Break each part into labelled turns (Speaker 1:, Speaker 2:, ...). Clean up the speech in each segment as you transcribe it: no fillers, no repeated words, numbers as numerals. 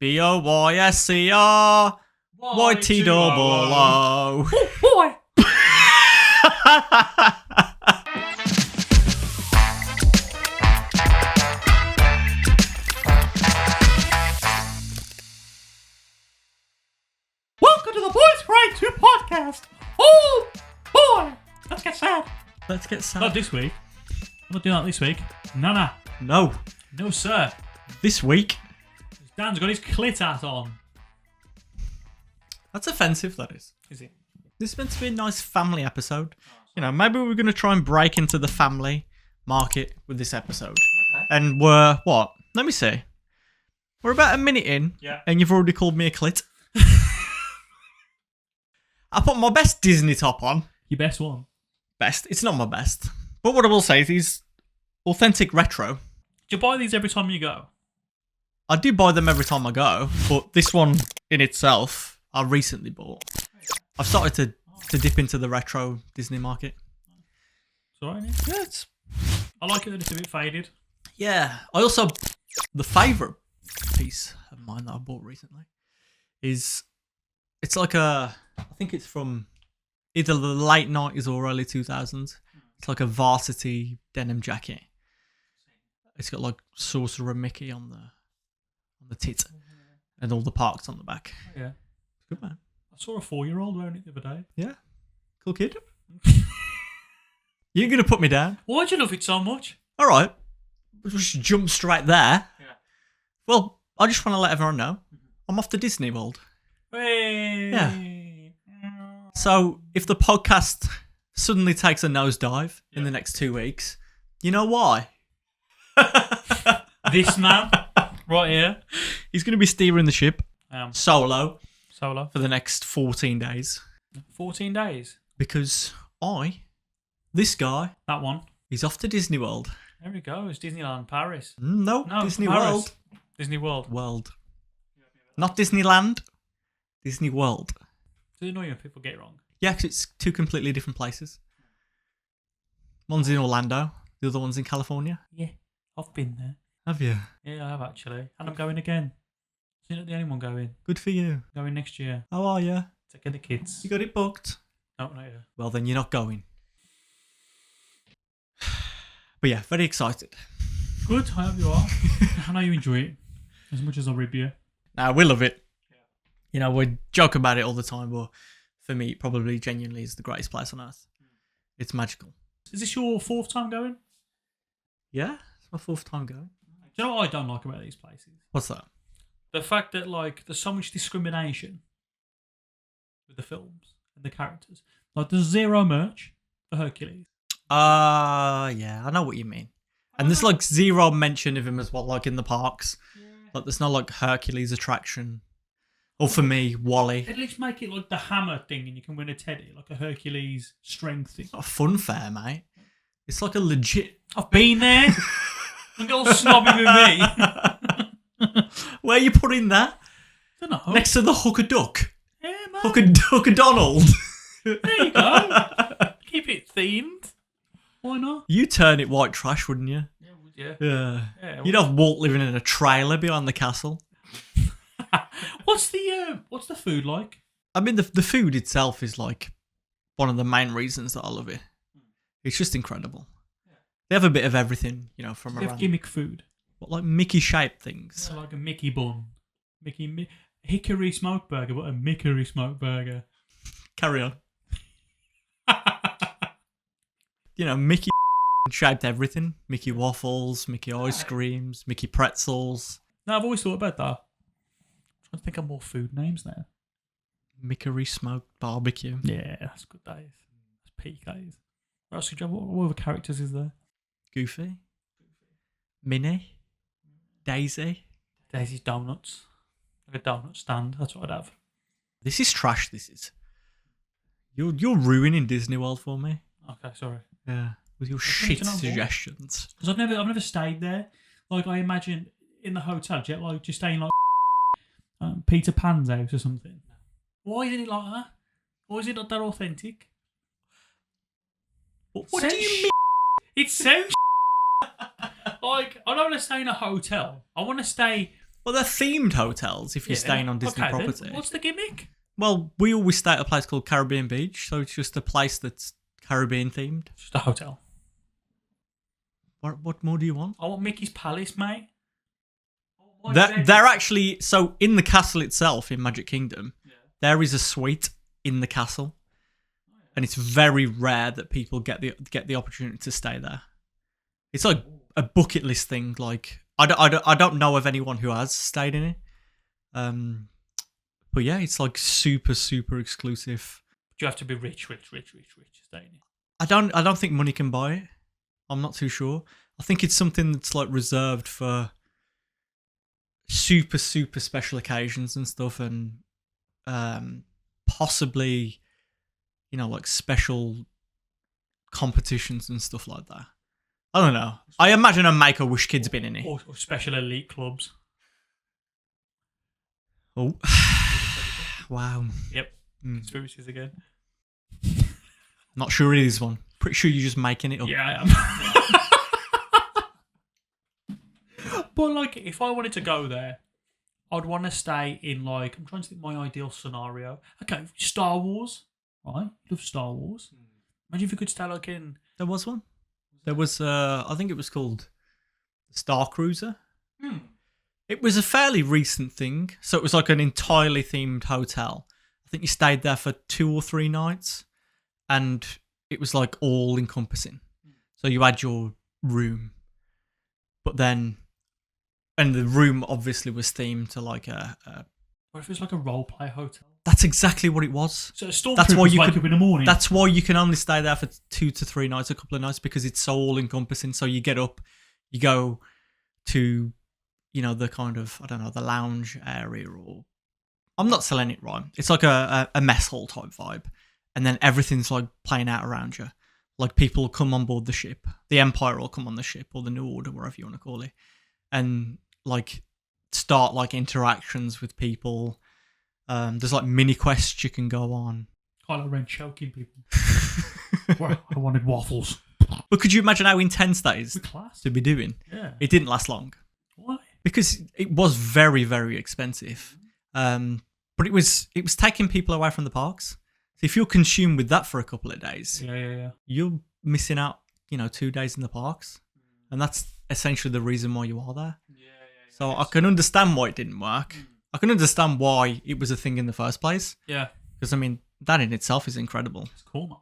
Speaker 1: BOYSCR YT00.
Speaker 2: Boy! Welcome to the Boys Cry 2 podcast. Oh boy! Let's get sad.
Speaker 1: Let's get sad.
Speaker 2: Not this week. I'm not doing that this week. No.
Speaker 1: No.
Speaker 2: No, sir.
Speaker 1: This week.
Speaker 2: Dan's got his clit hat on.
Speaker 1: That's offensive, that is.
Speaker 2: Is it?
Speaker 1: This is meant to be a nice family episode. You know, maybe we're going to try and break into the family market with this episode.
Speaker 2: Okay.
Speaker 1: And we're, what? Let me see. We're about a minute in.
Speaker 2: Yeah.
Speaker 1: And you've already called me a clit. I put my best Disney top on.
Speaker 2: Your best one.
Speaker 1: Best. It's not my best. But what I will say is he's authentic retro.
Speaker 2: Do you buy these every time you go?
Speaker 1: I do buy them every time I go, but this one in itself, I recently bought. I've started to dip into the retro Disney market.
Speaker 2: It's alright,
Speaker 1: Yeah, it's...
Speaker 2: I like it that it's a bit faded.
Speaker 1: Yeah. I also... The favourite piece of mine that I bought recently is... It's like a... I think it's from either the late 90s or early 2000s. It's like a varsity denim jacket. It's got like Sorcerer Mickey on the tit and all the parks on the back.
Speaker 2: Yeah.
Speaker 1: Good, man.
Speaker 2: I saw a 4-year-old wearing it the other day.
Speaker 1: Yeah. Cool kid. You're going to put me down?
Speaker 2: Why'd you love it so much?
Speaker 1: All right. We'll just jump straight there.
Speaker 2: Yeah.
Speaker 1: Well, I just want to let everyone know I'm off to Disney World.
Speaker 2: Hey.
Speaker 1: Yeah. So if the podcast suddenly takes a nosedive in the next 2 weeks, you know why?
Speaker 2: This man right here.
Speaker 1: He's going to be steering the ship solo
Speaker 2: Solo.
Speaker 1: for the next 14 days
Speaker 2: 14 days.
Speaker 1: because this guy,
Speaker 2: That one.
Speaker 1: he's off to Disney World.
Speaker 2: There we go. It's Disneyland Paris.
Speaker 1: No,
Speaker 2: No,
Speaker 1: Disney
Speaker 2: Paris.
Speaker 1: World.
Speaker 2: Disney World.
Speaker 1: World. Not Disneyland. Disney World.
Speaker 2: It's annoying when people get it wrong.
Speaker 1: Yeah, 'cause it's two completely different places. One's in Orlando, the other one's in California.
Speaker 2: Yeah. I've been there.
Speaker 1: Have you?
Speaker 2: Yeah, I have actually. And I'm going again. So you're not the only one going.
Speaker 1: Good for you.
Speaker 2: Going next year.
Speaker 1: How are you?
Speaker 2: Taking the kids.
Speaker 1: You got it booked?
Speaker 2: No, not yet.
Speaker 1: Well, then you're not going. But yeah, very excited.
Speaker 2: Good, I hope you are. I know you enjoy it as much as I rib you.
Speaker 1: Now, we love it. Yeah. You know, we joke about it all the time, but for me, it probably genuinely is the greatest place on earth. It's magical.
Speaker 2: Is this your 4th time going?
Speaker 1: Yeah, it's my 4th time going.
Speaker 2: Do you know what I don't like about these places?
Speaker 1: What's that?
Speaker 2: The fact that, like, there's so much discrimination with the films and the characters. Like, there's zero merch for Hercules.
Speaker 1: Yeah, I know what you mean. And there's like zero mention of him as well, like in the parks. Yeah. Like there's no like Hercules attraction. Or for me, Wally.
Speaker 2: At least make it like the hammer thing and you can win a teddy, like a Hercules strength thing.
Speaker 1: It's not a fun fair, mate. It's like a legit...
Speaker 2: I've been there. Don't get all snobby with me.
Speaker 1: Where are you putting that?
Speaker 2: I don't know.
Speaker 1: Next to the Hooker Duck.
Speaker 2: Yeah, man.
Speaker 1: Hooker Donald.
Speaker 2: There you go. Keep it themed. Why not?
Speaker 1: You turn it white trash, wouldn't you?
Speaker 2: Yeah.
Speaker 1: Yeah. You'd have Walt living in a trailer behind the castle.
Speaker 2: What's the food like?
Speaker 1: I mean, the food itself is like one of the main reasons that I love it. It's just incredible. Yeah. They have a bit of everything, you know, from
Speaker 2: They
Speaker 1: around.
Speaker 2: have gimmick food.
Speaker 1: What, like Mickey-shaped things?
Speaker 2: Yeah, like a Mickey bun. Hickory smoke burger, but a Mickery smoke burger.
Speaker 1: Carry on. You know, Mickey shaped everything. Mickey waffles, Mickey ice creams, Mickey pretzels.
Speaker 2: No, I've always thought about that. I'm trying to think of more food names now.
Speaker 1: Mickery smoked barbecue.
Speaker 2: Yeah, that's good days. That's peak days. What else? What other characters is there?
Speaker 1: Goofy. Minnie. Daisy.
Speaker 2: Daisy's Donuts. Like a donut stand. That's what I'd have.
Speaker 1: This is trash, this is. You're ruining Disney World for me.
Speaker 2: Okay, sorry.
Speaker 1: Yeah. With your
Speaker 2: need
Speaker 1: shit
Speaker 2: to know more.
Speaker 1: suggestions.
Speaker 2: Because I've never stayed there. Like, I imagine in the hotel, just staying like Peter Pan's house or something. Why isn't it like that? Why is it not that authentic?
Speaker 1: What do you mean?
Speaker 2: It sounds like, I don't want to stay in a hotel. I want to stay
Speaker 1: Well, they're themed hotels if you're staying on Disney property.
Speaker 2: Then. What's the gimmick?
Speaker 1: Well, we always stay at a place called Caribbean Beach, so it's just a place that's Caribbean themed.
Speaker 2: Just a hotel.
Speaker 1: What more do you want?
Speaker 2: I want Mickey's Palace, mate.
Speaker 1: They're actually, so in the castle itself in Magic Kingdom, there is a suite in the castle, and it's very rare that people get the opportunity to stay there. It's like a bucket list thing. Like I don't know of anyone who has stayed in it. But yeah, it's like super exclusive.
Speaker 2: Do you have to be rich to stay in it?
Speaker 1: I don't think money can buy it. I'm not too sure. I think it's something that's like reserved for super special occasions and stuff, and possibly, you know, like special competitions and stuff like that. I don't know. I imagine a Make-A-Wish kid's been in it.
Speaker 2: Or special elite clubs.
Speaker 1: Oh. Wow.
Speaker 2: Yep. Conspiracies again.
Speaker 1: Not sure it is one. Pretty sure you're just making it up.
Speaker 2: Yeah, I am. But like, if I wanted to go there, I'd want to stay in like, I'm trying to think my ideal scenario. Okay, Star Wars, right? Love Star Wars. Imagine if you could stay like in.
Speaker 1: There was one. There was, I think it was called Star Cruiser. It was a fairly recent thing. So it was like an entirely themed hotel. I think you stayed there for 2 or 3 nights, and it was like all encompassing. So you had your room, but then, and the room obviously was themed to like a
Speaker 2: What if it was like a role play hotel?
Speaker 1: That's exactly what it was.
Speaker 2: So Stormtroopers wake up in the morning.
Speaker 1: That's why you can only stay there for 2 to 3 nights, a couple of nights, because it's so all encompassing. So you get up, you go to, you know, the kind of, I don't know, the lounge area, or I'm not selling it right. It's like a mess hall type vibe. And then everything's like playing out around you. Like people will come on board the ship. The Empire will come on the ship, or the New Order, whatever you want to call it. And like start like interactions with people. There's like mini quests you can go on.
Speaker 2: Kylo Ren choking people. Well, I wanted waffles.
Speaker 1: But could you imagine how intense that is
Speaker 2: Class.
Speaker 1: to be doing?
Speaker 2: Yeah.
Speaker 1: It didn't last long.
Speaker 2: Why?
Speaker 1: Because it was very expensive. But it was taking people away from the parks. So if you're consumed with that for a couple of days, you're missing out, you know, 2 days in the parks. And that's essentially the reason why you are there. So I can understand why it didn't work. I can understand why it was a thing in the first place.
Speaker 2: Yeah.
Speaker 1: Because, I mean, that in itself is incredible.
Speaker 2: It's cool, man.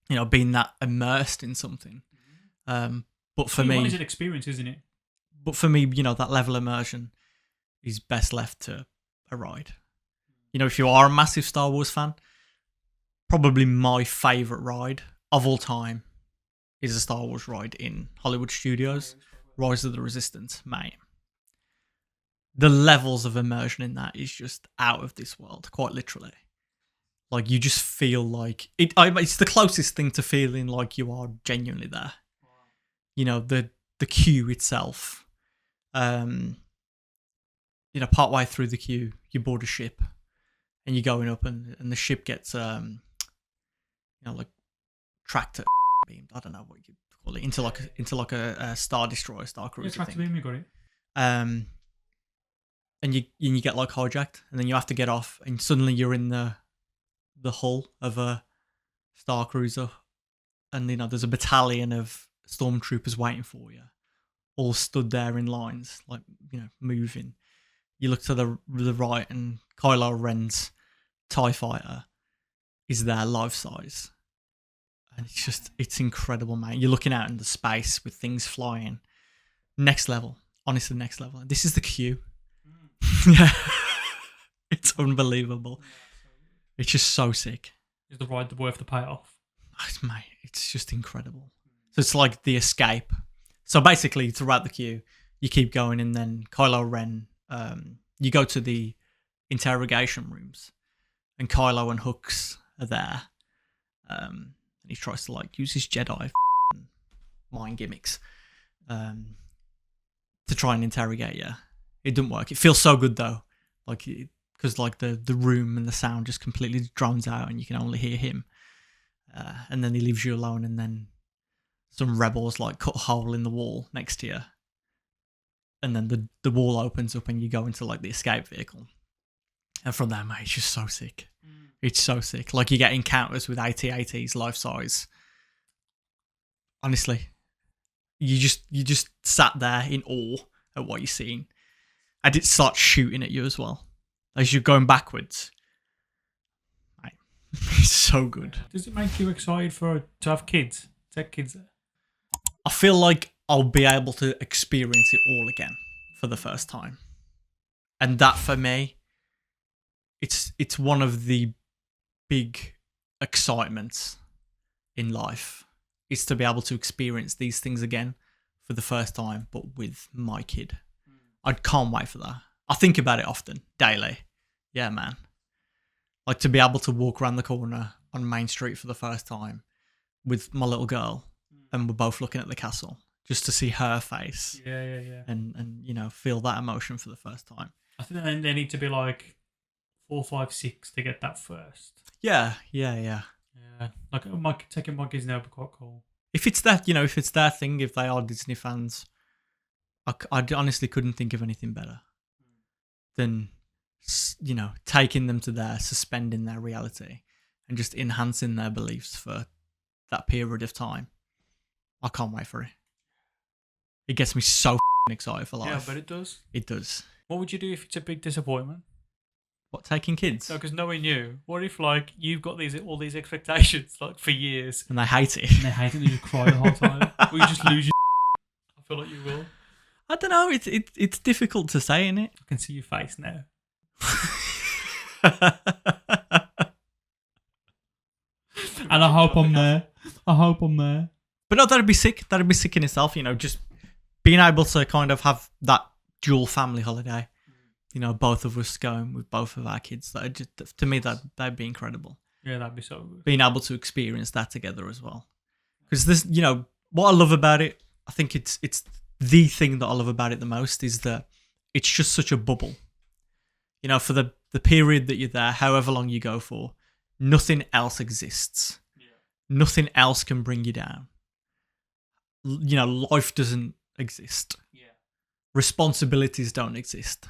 Speaker 1: You know, being that immersed in something. But for me...
Speaker 2: It's an experience, isn't it?
Speaker 1: But for me, you know, that level of immersion is best left to a ride. You know, if you are a massive Star Wars fan, probably my favourite ride of all time is a Star Wars ride in Hollywood Studios, Rise of the Resistance, mate. The levels of immersion in that is just out of this world, quite literally. Like, you just feel like... it's the closest thing to feeling like you are genuinely there. Wow. You know, the queue itself. You know, partway through the queue, you board a ship and you're going up, and the ship gets, you know, like tractor beamed. I don't know what you call it, into like a Star Destroyer, Star Cruiser.
Speaker 2: Yeah, tractor beam, you got it.
Speaker 1: And you get like hijacked, and then you have to get off, and suddenly you're in the hull of a Star Cruiser, and you know there's a battalion of stormtroopers waiting for you, all stood there in lines, like, you know, moving. You look to the right, and Kylo Ren's TIE fighter is there life size, and it's incredible, mate. You're looking out into space with things flying. Next level, honestly, next level. This is the queue. Yeah, it's unbelievable. It's just so sick.
Speaker 2: Is the ride worth the payoff?
Speaker 1: Mate, it's just incredible. So it's like the escape. So basically, throughout the queue, you keep going, and then Kylo Ren, you go to the interrogation rooms, and Kylo and Hux are there. And he tries to like use his Jedi mind gimmicks to try and interrogate you. It doesn't work. It feels so good though, like because like the room and the sound just completely drowns out, and you can only hear him. And then he leaves you alone, and then some rebels like cut a hole in the wall next to you, and then the wall opens up and you go into like the escape vehicle. And from there, mate, it's just so sick. It's so sick. Like you get encounters with AT-ATs life size. Honestly, you just sat there in awe at what you're seeing, and it starts shooting at you as well as you're going backwards. Mate, it's so good.
Speaker 2: Does it make you excited to have kids? Take kids there?
Speaker 1: I feel like I'll be able to experience it all again for the first time, and that for me, it's one of the big excitements in life, is to be able to experience these things again for the first time, but with my kid. I can't wait for that. I think about it often, daily. Yeah, man. Like to be able to walk around the corner on Main Street for the first time with my little girl, and we're both looking at the castle, just to see her face.
Speaker 2: Yeah.
Speaker 1: And you know, feel that emotion for the first time.
Speaker 2: I think they need to be like 4, 5, 6 to get that first.
Speaker 1: Yeah.
Speaker 2: Yeah, like taking my kids now would be quite cool.
Speaker 1: If it's that, you know, if it's their thing, if they are Disney fans, I honestly couldn't think of anything better than, you know, taking them to there, suspending their reality, and just enhancing their beliefs for that period of time. I can't wait for it. It gets me so excited for life.
Speaker 2: Yeah, but it does.
Speaker 1: It does.
Speaker 2: What would you do if it's a big disappointment?
Speaker 1: What, taking kids?
Speaker 2: No, because knowing you, what if like you've got all these expectations like for years,
Speaker 1: And they hate it.
Speaker 2: and they hate it and you just cry the whole time, or you just lose your. I feel like you will.
Speaker 1: I don't know. It's difficult to say, innit?
Speaker 2: I can see your face now. And I hope I'm there.
Speaker 1: But no, that'd be sick. That'd be sick in itself, you know, just being able to kind of have that dual family holiday. You know, both of us going with both of our kids. That just, to me, that'd be incredible.
Speaker 2: Yeah, that'd be so good.
Speaker 1: Being able to experience that together as well. Because this, you know, what I love about it, I think it's the thing that I love about it the most is that it's just such a bubble. You know, for the period that you're there, however long you go for, nothing else exists.
Speaker 2: Yeah.
Speaker 1: Nothing else can bring you down. You know, life doesn't exist.
Speaker 2: Yeah.
Speaker 1: Responsibilities don't exist.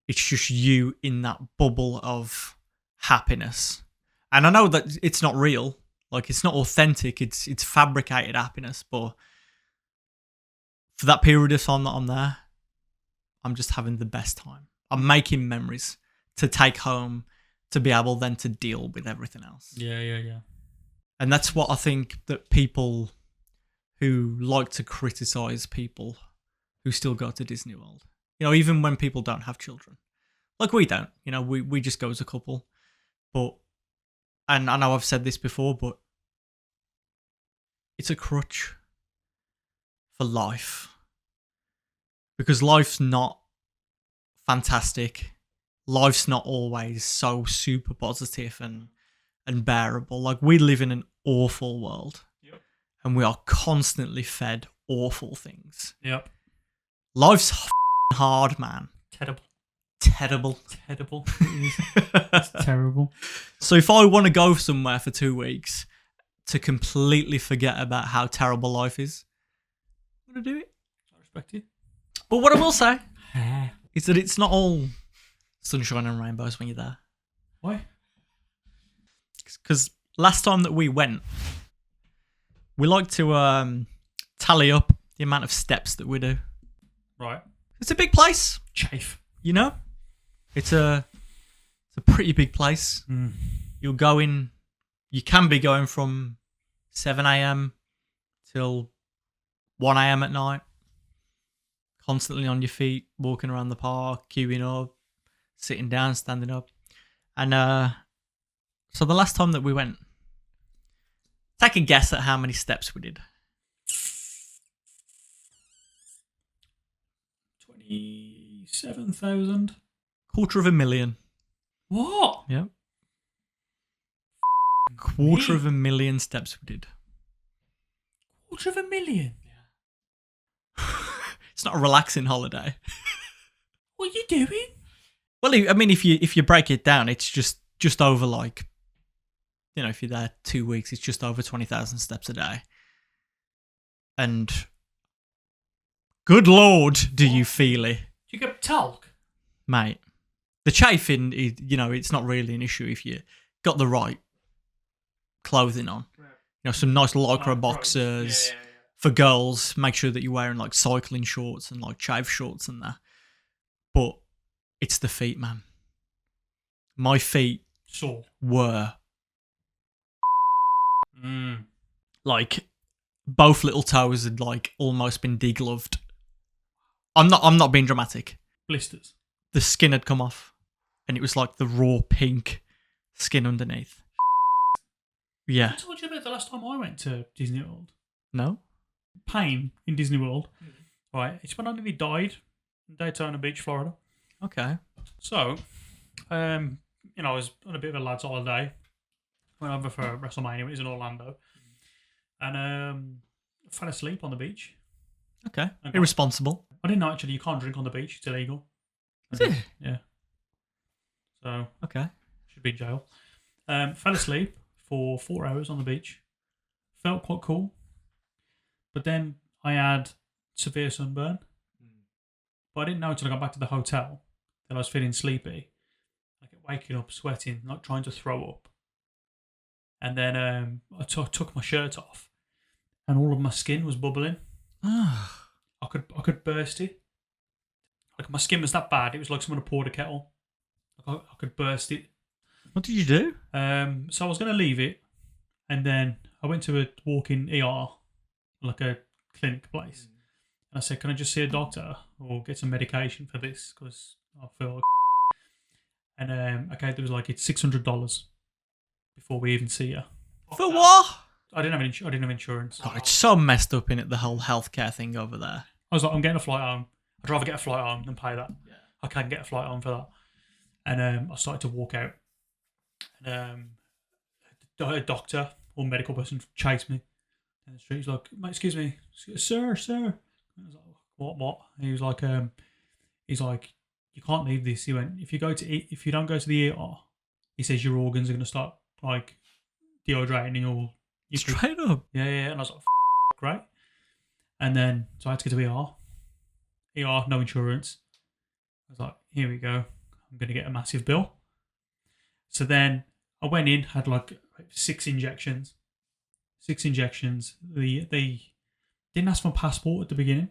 Speaker 1: It's just you in that bubble of happiness. And I know that it's not real. Like, it's not authentic. It's fabricated happiness. But for that period of time that I'm there, I'm just having the best time. I'm making memories to take home, to be able then to deal with everything else.
Speaker 2: Yeah.
Speaker 1: And that's what I think that people who like to criticize people who still go to Disney World, you know, even when people don't have children, like we don't, you know, we just go as a couple. But, and I know I've said this before, but it's a crutch for life, because life's not fantastic. Life's not always so super positive and bearable. Like, we live in an awful world.
Speaker 2: Yep.
Speaker 1: And we are constantly fed awful things.
Speaker 2: Yep.
Speaker 1: Life's hard, man.
Speaker 2: Terrible.
Speaker 1: It's
Speaker 2: terrible.
Speaker 1: So if I want to go somewhere for 2 weeks to completely forget about how terrible life is, I'm going to do it.
Speaker 2: I respect you.
Speaker 1: But what I will say is that it's not all sunshine and rainbows when you're there.
Speaker 2: Why?
Speaker 1: Because last time that we went, we like to tally up the amount of steps that we do.
Speaker 2: Right.
Speaker 1: It's a big place.
Speaker 2: Chafe.
Speaker 1: You know? It's a pretty big place.
Speaker 2: Mm.
Speaker 1: You can be going from 7 a.m. till 1 a.m. at night. Constantly on your feet, walking around the park, queuing up, sitting down, standing up. And so the last time that we went, take a guess at how many steps we did.
Speaker 2: 27,000.
Speaker 1: 250,000.
Speaker 2: What?
Speaker 1: Yeah. 250,000 steps we did.
Speaker 2: 250,000.
Speaker 1: It's not a relaxing holiday.
Speaker 2: What are you doing?
Speaker 1: Well, I mean, if you break it down, it's just over, like, you know, if you're there 2 weeks, it's just over 20,000 steps a day. And Good Lord, do you feel it?
Speaker 2: Do you get talc?
Speaker 1: Mate, the chafing, it's not really an issue if you got the right clothing on. Some nice lycra boxers.
Speaker 2: Yeah.
Speaker 1: For girls, make sure that you're wearing like cycling shorts and like chafe shorts and that. But it's the feet, man. My feet
Speaker 2: Sore.
Speaker 1: were like both little toes had like almost been degloved. I'm not being dramatic.
Speaker 2: Blisters.
Speaker 1: The skin had come off, and it was like the raw pink skin underneath. Yeah.
Speaker 2: I told you about the last time I went to Disney World.
Speaker 1: No.
Speaker 2: Pain in Disney World. Right. It's when I nearly died in Daytona Beach, Florida.
Speaker 1: Okay.
Speaker 2: So, I was on a bit of a lad's holiday. Went over for WrestleMania. It was in Orlando, and fell asleep on the beach.
Speaker 1: Okay. Irresponsible.
Speaker 2: I didn't know actually you can't drink on the beach. It's illegal.
Speaker 1: Is it?
Speaker 2: Yeah. So
Speaker 1: Okay.
Speaker 2: should be in jail. Fell asleep for 4 hours on the beach. Felt quite cool, but then I had severe sunburn. But I didn't know until I got back to the hotel that I was feeling sleepy. I kept waking up, sweating, like trying to throw up. And then I took my shirt off, and all of my skin was bubbling. I could burst it. Like my skin was that bad. It was like someone had poured a kettle. Like I could burst it.
Speaker 1: What did you do?
Speaker 2: So I was going to leave it, and then I went to a walk-in ER, like a clinic place. And I said, "Can I just see a doctor or get some medication for this? Because I feel like." And there was like it's $600 before we even see you.
Speaker 1: For what?
Speaker 2: I didn't have insurance.
Speaker 1: God, it's so messed up in it, the whole healthcare thing over there.
Speaker 2: I was like, I'm getting a flight home. I'd rather get a flight home than pay that. Yeah. I can get a flight home for that. And I started to walk out. And a doctor or medical person chased me in the street. He's like, "Mate, excuse me, sir." I was like, what? He was like, you can't leave this. He went, if you don't go to the ER, he says your organs are going to start like dehydrating and you'll
Speaker 1: straight up.
Speaker 2: Yeah. And I was like, great. And then so I had to go to ER, no insurance. I was like, here we go. I'm going to get a massive bill. So then I went in, had like 6 injections. They didn't ask for a passport at the beginning,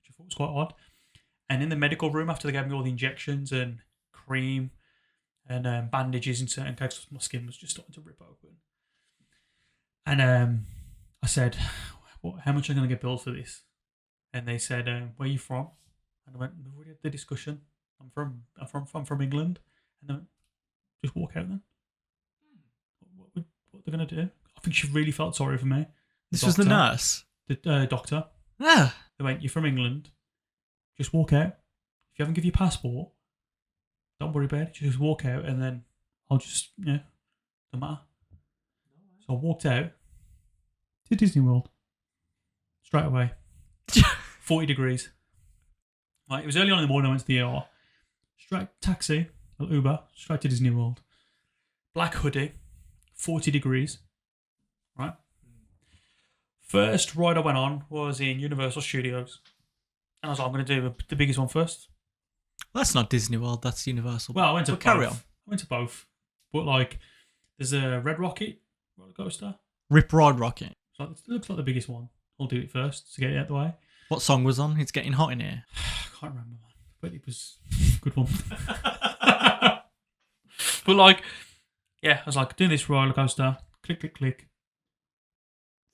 Speaker 2: which I thought was quite odd. And in the medical room, after they gave me all the injections and cream and bandages in certain cases, my skin was just starting to rip open. And I said, how much am I going to get billed for this? And they said, where are you from? And I went, we already had the discussion. I'm from England. And they went, just walk out then. What they're going to do? I think she really felt sorry for me.
Speaker 1: This was the nurse?
Speaker 2: The doctor.
Speaker 1: Yeah.
Speaker 2: They went, you're from England. Just walk out. If you haven't give your passport, don't worry about it. Just walk out and then I'll just, don't matter. So I walked out to Disney World. Straight away. 40 degrees. Right, it was early on in the morning I went to the ER. Straight taxi, Uber, straight to Disney World. Black hoodie, 40 degrees. Right? First ride I went on was in Universal Studios. And I was like, I'm going to do the biggest one first.
Speaker 1: Well, that's not Disney World, that's Universal.
Speaker 2: Well, I went to both.
Speaker 1: Carry on.
Speaker 2: I went to both. But like, there's a Red Rocket roller coaster.
Speaker 1: Rip Ride Rocket.
Speaker 2: So it looks like the biggest one. I'll do it first to get it out of the way.
Speaker 1: What song was on? It's getting hot in here.
Speaker 2: I can't remember, man. But it was a good one. But like, yeah, I was like, doing this roller coaster. Click, click, click.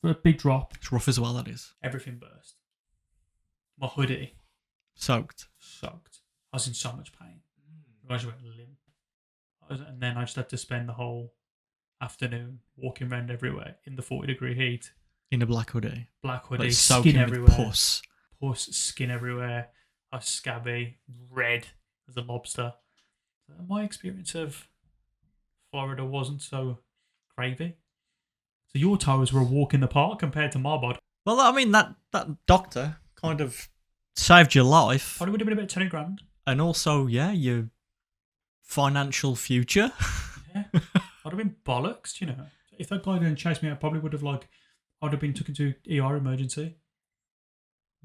Speaker 2: For a big drop.
Speaker 1: It's rough as well, that is.
Speaker 2: Everything burst. My hoodie.
Speaker 1: Soaked.
Speaker 2: I was in so much pain. I just went limp. And then I just had to spend the whole afternoon walking around everywhere in the 40-degree heat.
Speaker 1: In a black hoodie.
Speaker 2: Black hoodie,
Speaker 1: like
Speaker 2: skin everywhere.
Speaker 1: Puss,
Speaker 2: skin everywhere. I was scabby, red as a lobster. My experience of Florida wasn't so gravy. So your toes were a walk in the park compared to my body.
Speaker 1: Well, I mean, that doctor kind of saved your life.
Speaker 2: Probably would have been about 20 grand.
Speaker 1: And also, yeah, your financial future.
Speaker 2: Yeah. I'd have been bollocks, If that guy didn't chase me, I probably would have, I would have been taken to ER emergency.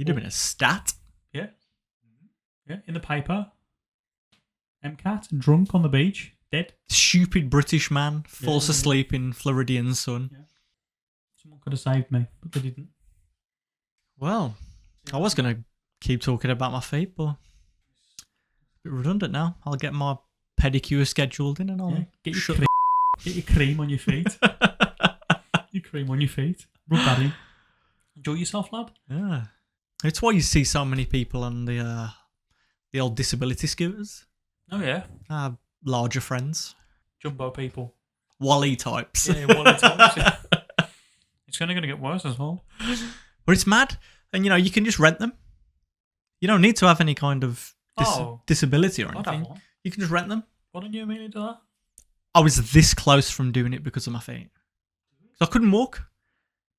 Speaker 1: You're doing a stat?
Speaker 2: Yeah. Yeah, in the paper. MCAT, drunk on the beach, dead.
Speaker 1: Stupid British man falls asleep in Floridian sun.
Speaker 2: Yeah. Someone could have saved me, but they didn't.
Speaker 1: Well, I was going to keep talking about my feet, but it's a bit redundant now. I'll get my pedicure scheduled in and I'll
Speaker 2: get your cream on your feet. Your cream on your feet. Rub that in. Enjoy yourself, lad.
Speaker 1: Yeah. It's why you see so many people on the old disability scooters.
Speaker 2: Oh, yeah.
Speaker 1: Larger friends.
Speaker 2: Jumbo people.
Speaker 1: Wally types.
Speaker 2: Yeah, Wally types. Yeah. It's only going to get worse as well.
Speaker 1: But it's mad. And, you can just rent them. You don't need to have any kind of disability or anything. You can just rent them.
Speaker 2: Why don't you immediately do that?
Speaker 1: I was this close from doing it because of my feet. I couldn't walk,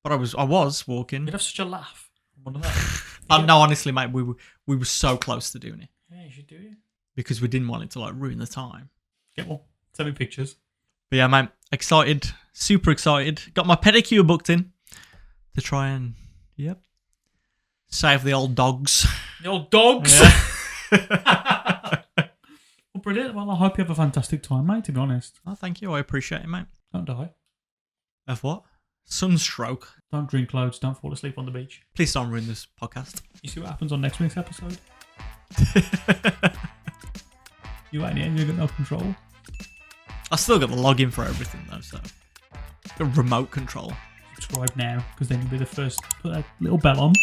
Speaker 1: but I was walking.
Speaker 2: You'd have such a laugh. One of that.
Speaker 1: No, honestly, mate, we were so close to doing it.
Speaker 2: Yeah, you should do it.
Speaker 1: Because we didn't want it to ruin the time.
Speaker 2: Get one. Send me pictures.
Speaker 1: But yeah, mate, excited, super excited. Got my pedicure booked in to try and save the old dogs.
Speaker 2: The old dogs.
Speaker 1: Yeah.
Speaker 2: Well, brilliant. Well, I hope you have a fantastic time, mate. To be honest.
Speaker 1: Oh, thank you. I appreciate it, mate.
Speaker 2: Don't die.
Speaker 1: Of what? Sunstroke.
Speaker 2: Don't drink loads. Don't fall asleep on the beach.
Speaker 1: Please don't ruin this podcast.
Speaker 2: You see what happens on next week's episode? You ain't here. You got no control.
Speaker 1: I still got the login for everything though, so the remote control.
Speaker 2: Subscribe now, because then you'll be the first. Put that little bell on,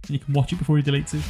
Speaker 2: and you can watch it before he deletes it.